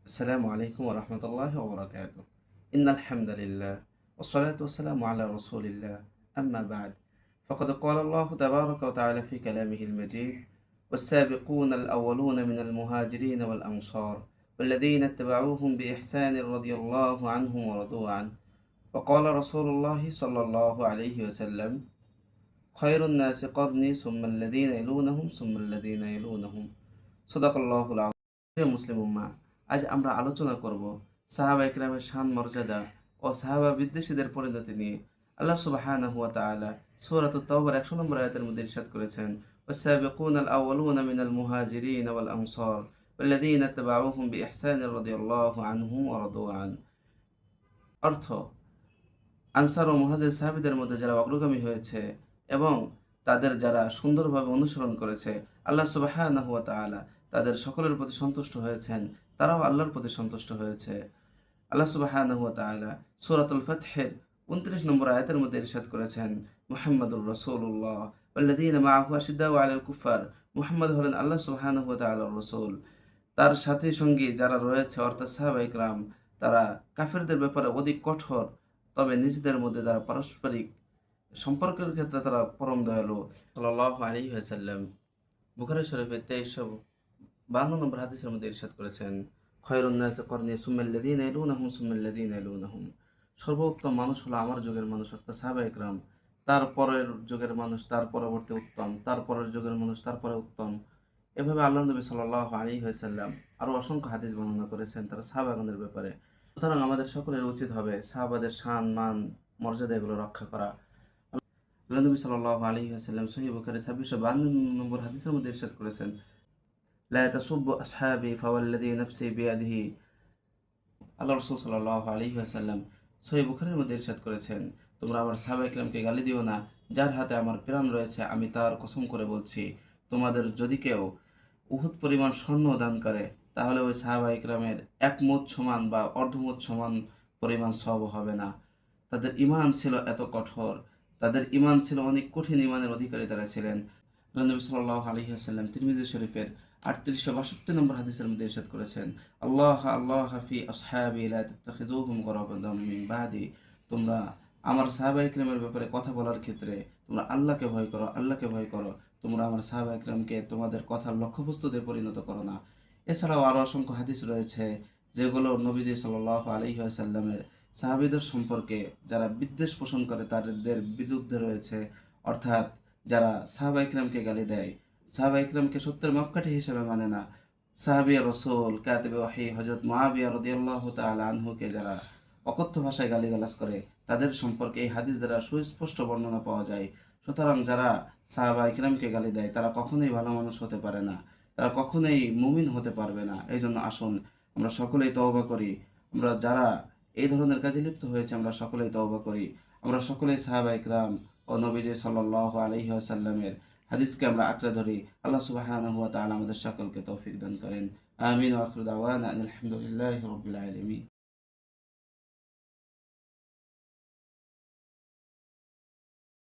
السلام عليكم ورحمة الله وبركاته. إن الحمد لله والصلاة والسلام على رسول الله. أما بعد، فقد قال الله تبارك وتعالى في كلامه المجيد: والسابقون الأولون من المهاجرين والأنصار والذين اتبعوهم بإحسان رضي الله عنهم ورضوا عنه. وقال رسول الله صلى الله عليه وسلم: خير الناس قرني ثم الذين يلونهم ثم الذين يلونهم. সদাকল্লাহুল আযীম। প্রিয় মুসলিম উম্মাহ, আজ আমরা আলোচনা করব সাহাবা ইকরামের শান মর্যাদা ও সাহাবা বিদ্বেষীদের পরিণতি নিয়ে। আল্লাহ সুবহানাহু ওয়া তাআলা সূরাতুত তাওবার 100 নম্বর আয়াতের মধ্যে ইরশাদ করেছেন: ওয়াস-সাবিকুনাল আউওয়ালুনা মিনাল মুহাজিরিন ওয়াল আনসার ওয়াল্লাযীনা ইত্তাবাউহুম বিইহসান রাদিয়াল্লাহু আনহুম ওয়া রাদু আন। অর্থ, আনসার ও মুহাজির সাহাবীদের মধ্যে যারা অগ্রগামী হয়েছে এবং তাদের যারা সুন্দরভাবে অনুসরণ করেছে, আল্লাহ সুবহানাহু ওয়া তাআলা তাদের সকলের প্রতি সন্তুষ্ট হয়েছেন, তারাও আল্লাহর প্রতি সন্তুষ্ট হয়েছে। আল্লাহ সুবহানাহু ওয়া তাআলা সূরাতুল ফাতহের ২৯ নম্বর আয়াতের মধ্যে ইরশাদ করেছেন: মুহাম্মাদুর রাসূলুল্লাহ ওয়াল্লাযীনা মাআহু আশিদ্দাউ আলাল কুফার। মুহাম্মদ হলেন আল্লাহ সুবহানাহু ওয়া তাআলার রাসূল। তার সাথী সঙ্গী যারা রয়েছে অর্থাৎ সাহাবায়ে কেরাম, তারা কাফেরদের ব্যাপারে অধিক কঠোর, তবে নিজেদের মধ্যে তারা পারস্পরিক সম্পর্কের ক্ষেত্রে তারা পরম দয়ালু। সাল্লাল্লাহু আলাইহি ওয়াসাল্লাম বুখারী শরীফের ২৩52 নম্বর হাদিসের মধ্যে ইরশাদ করেছেন: খয়রুন নাসি করনি সুম্মাল্লাযীনা ইয়ালুনাহুম সুম্মাল্লাযীনা ইয়ালুনাহুম। সর্বোত্তম মানুষ হলো আমার যুগের মানুষ অর্থাৎ সাহাবায়ে কেরাম। তারপরের যুগের মানুষ তার পরবর্তী উত্তম, তারপরের যুগের মানুষ তারপরে উত্তম। এভাবে আল্লাহ নবী সাল্লাল্লাহু আলাইহি ওয়াসাল্লাম আরও অসংখ্য হাদিস বর্ণনা করেছেন তারা সাহাবাগণের ব্যাপারে। সুতরাং আমাদের সকলের উচিত হবে সাহাবাদের শান মান মর্যাদা এগুলো রক্ষা করা। আল্লাহ নবী সাল্লাল্লাহু আলাইহি ওয়াসাল্লাম সহিহ বুখারী ২৬৫২ নম্বর হাদিসের মধ্যে ইরশাদ করেছেন: লা তাসুব্বু আসহাবি ফাওয়াল্লাযী নাফসি বিয়াদিহি। আল্লাহ রাসূল সাল্লাল্লাহু আলাইহি ওয়াসাল্লাম সহিহ বুখারীর মধ্যে ইরশাদ করেছেন, তোমরা আমার সাহাবায়ে কেরামকে গালি দিও না, যার হাতে আমার প্রাণ রয়েছে আমি তার কসম করে বলছি, তোমাদের যদি কেউ উহুদ পরিমাণ স্বর্ণ দান করে তাহলে ওই সাহাবায়ে কেরামের এক মুদ সমান বা অর্ধমুদ সমান পরিমাণ সওয়াব হবে না। তাদের ঈমান ছিল এত কঠোর, তাদের ঈমান ছিল অনেক কঠিন ঈমানের অধিকারী তারা ছিলেন। আল্লাহ নবী সাল্লাল্লাহু আলাইহি ওয়াসাল্লাম তিরমিজি শরীফের ৩৮৬২ নম্বর হাদিসের মধ্যে ইরশাদ করেছেন: আল্লাহ আল্লাহ ফি আসহাবি লা তাত্তাখিযুহুম গরাবাতাম মিন বাদি। তোমরা আমার সাহাবায়ে কেরামের ব্যাপারে কথা বলার ক্ষেত্রে তোমরা আল্লাহকে ভয় করো, আল্লাহকে ভয় করো। তোমরা আমার সাহাবায়ে কেরামকে তোমাদের কথার লক্ষ্যবস্তুতে পরিণত করো না। এছাড়াও আরও অসংখ্য হাদিস রয়েছে যেগুলো নবীজি সাল্লাল্লাহু আলাইহি ওয়াসাল্লামের সাহাবীদের সম্পর্কে যারা বিদ্বেষ পোষণ করে তাদের বিরুদ্ধে রয়েছে। অর্থাৎ যারা সাহাবা ইকরামকে গালি দেয়, সাহাবা ইকরামকে সত্যের মাপকাঠি হিসেবে মানে না, সাহাবিয়া রসুল কাতিবে ওয়াহী হযরত মুআবিয়া রাদিয়াল্লাহু তাআলা আনহুকে যারা অকথ্য ভাষায় গালিগালাজ করে, তাদের সম্পর্কে এই হাদিস দ্বারা সুস্পষ্ট বর্ণনা পাওয়া যায়। সুতরাং যারা সাহাবা ইকরামকে গালি দেয় তারা কখনোই ভালো মানুষ হতে পারে না, তারা কখনোই মুমিন হতে পারবে না। এই জন্য আসুন আমরা সকলেই তওবা করি। আমরা যারা এই ধরনের কাজে লিপ্ত হয়েছে আমরা সকলেই তওবা করি। আমরা সকলেই সাহাবা ইকরাম ও নবীজি সাল্লাল্লাহু আলাইহি ওয়াসাল্লামের হাদিসকে আমরা আঁকড়ে ধরি। আল্লাহ সুবহানাহু ওয়া তাআলা আমাদের সকলকে তৌফিক দান করেন। আমিন ওয়া আখিরু দাওয়ানা আনিল হামদুলিল্লাহি রাব্বিল আলামিন।